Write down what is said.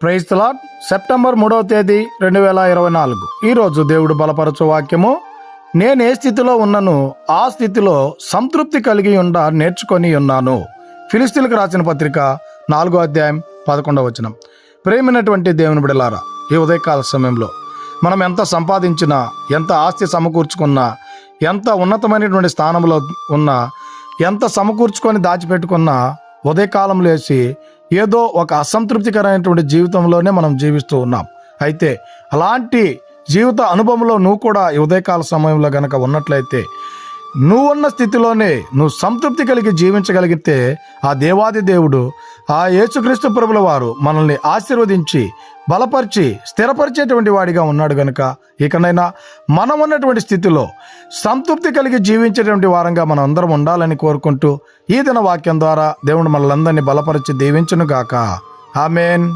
Praise the lord. September 3వ తేదీ 2024. ఈరోజు దేవుడు బలపరచు వాక్యము, నేనే స్థితిలో ఉన్నను ఆ స్థితిలో సంతృప్తి కలిగి నేర్చుకొని ఉన్నాను. ఫిలిస్తీన్లకు రాసిన పత్రిక 4వ అధ్యాయం 11వ వచనం. ప్రేమైనటువంటి దేవుని బిడ్డలారా, ఈ ఉదయకాల సమయంలో మనం ఎంత సంపాదించినా, ఎంత ఆస్తి సమకూర్చుకున్నా, ఎంత ఉన్నతమైనటువంటి స్థానంలో ఉన్నా, ఎంత సమకూర్చుకొని దాచిపెట్టుకున్నా, ఉదయకాలం లేచి ఏదో ఒక అసంతృప్తికరమైనటువంటి జీవితంలోనే మనం జీవిస్తూ ఉన్నాం. అయితే అలాంటి జీవిత అనుభవంలో నువ్వు కూడా ఈ ఉదయకాల సమయంలో గనక ఉన్నట్లయితే, నువ్వున్న స్థితిలోనే నువ్వు సంతృప్తి కలిగి జీవించగలిగితే, ఆ దేవాది దేవుడు, ఆ యేసుక్రీస్తు ప్రభుల వారు మనల్ని ఆశీర్వదించి బలపరిచి స్థిరపరిచేటువంటి వాడిగా ఉన్నాడు గనుక, ఇకనైనా మనం ఉన్నటువంటి స్థితిలో సంతృప్తి కలిగి జీవించేటువంటి వారంగా మనం అందరం ఉండాలని కోరుకుంటూ, ఈ దిన వాక్యం ద్వారా దేవుడు మనల్ని బలపరిచి దీవించును గాక. ఆమేన్.